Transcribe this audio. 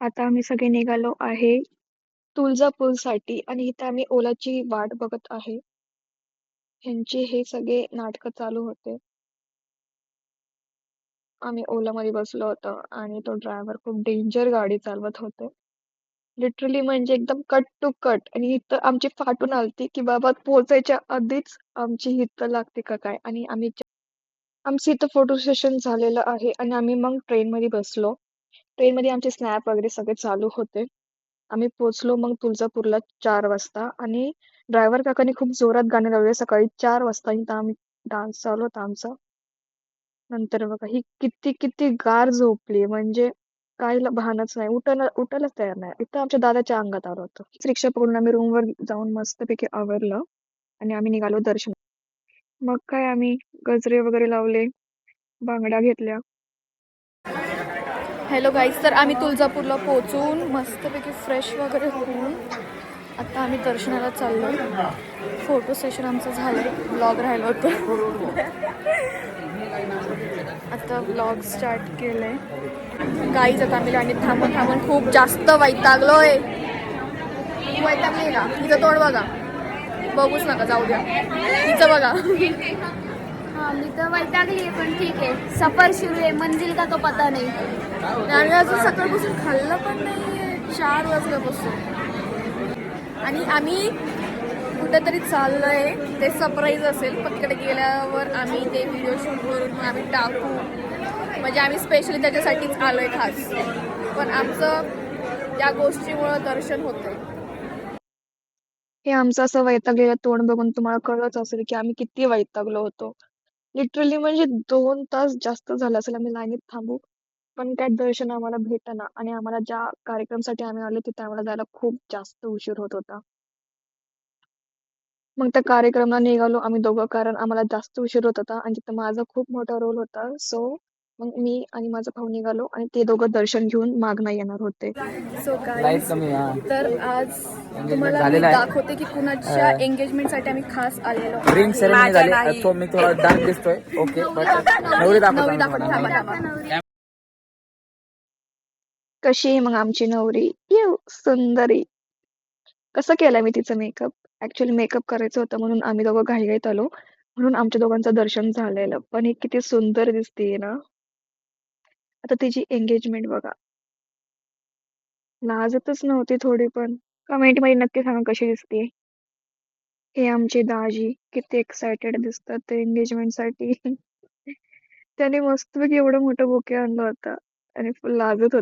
आता आम्ही सगळे निघालो आहे तुळजापूरसाठी आणि इथे आम्ही ओलाची वाट बघत आहे. ह्यांचे हे सगळे नाटकं चालू होते. आम्ही ओलामध्ये बसलो होतो आणि तो ड्रायव्हर खूप डेंजर गाडी चालवत होते. लिटरली म्हणजे एकदम कट टू कट आणि इथं आमची फाटून आलती की बाबा पोहोचायच्या आधीच आमची हित लागते का काय आणि आमचं इथं फोटो सेशन झालेलं आहे आणि आम्ही मग ट्रेनमध्ये बसलो. ट्रेनमध्ये आमचे स्नॅप वगैरे सगळे चालू होते. आम्ही पोहोचलो मग तुळजापूरला 4 वाजता आणि ड्रायव्हर काकांनी खूप जोरात गाणे लावले. सकाळी 4 वाजता इथं आम्ही डान्स चालू होता आमचा. नंतर बघा ही किती किती गार झोपली म्हणजे काही भानच नाही. उठायलाच तयार नाही. इथं आमच्या दादाच्या अंगात आलं होतं. रिक्षा पकडून आम्ही रूमवर जाऊन मस्तपैकी आवरलं आणि आम्ही निघालो दर्शन. मग काय आम्ही गजरे वगैरे लावले, बांगड्या घेतल्या. हॅलो गाईज, तर आम्ही तुळजापूरला पोहोचून मस्तपैकी फ्रेश वगैरे होऊन आता आम्ही दर्शनाला चाललो. फोटो सेशन आमचं झालंय, ब्लॉग राहिलं होतं. आता ब्लॉग स्टार्ट केलंय. गाईज आता आम्ही आणि थांबून थांबून खूप जास्त वैतागलोय. वैतागली का? हिचं तोंड बघा, बघूच नका, जाऊ द्या. हिचं बघा. हाँ मी तो वैतागली पण ठीक आहे. सफर सुरू आहे, मंजिल का तो पता नाही. आम्ही अजून सकाळपासून खाल्लं पण नाही, 4 वाजल्यापासून. आणि आम्ही कुठेतरी चाललोय, ते सरप्राईज असेल. पण तिकडे गेल्यावर आम्ही ते व्हिडिओ शूट करून आम्ही टाकू. म्हणजे आम्ही स्पेशली त्याच्यासाठीच आलोय खास. पण आमचं या गोष्टीमुळं दर्शन होतंय. हे आमचं असं वैतागलेलं तोंड बघून तुम्हाला कळलंच असेल की आम्ही किती वैतागलो होतो. लिटरली म्हणजे 2 तास जास्त झालं असेल आम्ही लाईनीत थांबू. पण काय दर्शन आम्हाला भेटेना आणि आम्हाला ज्या कार्यक्रमसाठी आम्ही आलो तिथे आम्हाला जायला खूप जास्त उशीर होत होता. मग त्या कार्यक्रमाला निघालो आम्ही दोघं कारण आम्हाला जास्त उशीर होत होता आणि तिथं माझा खूप मोठा रोल होता. सो मग मी आणि माझा भाऊ निघालो आणि ते दोघं दर्शन घेऊन मागणं येणार होते. सो गाईज, तर आज तुम्हाला मी दाखवते की कुणाच्या एंगेजमेंटसाठी आम्ही खास आलेलो. रिंग सेरेमनी झाली. तो मी थोडा डार्क दिसतोय. ओके, नवरी दाखवतो. कशी आहे मग आमची नवरी? येऊ सुंदरी. कसं केलं मी तिचं मेकअप? ऍक्च्युअली मेकअप करायचं होतं म्हणून आम्ही दोघं घाईघाईत आलो. म्हणून आमच्या दोघांचं दर्शन झालेलं. पण ही किती सुंदर दिसतेय ना. आता तिची एंगेजमेंट बघा. लाजतच नव्हती थोडी पण. कमेंट मध्ये नक्की सांगा कशी दिसते. हे आमचे दाजी किती एक्सायटेड दिसतात ते एंगेजमेंट साठी. त्याने मस्तपैकी एवढं मोठं बुके आणलं होतं आणि फुल लाजत होते.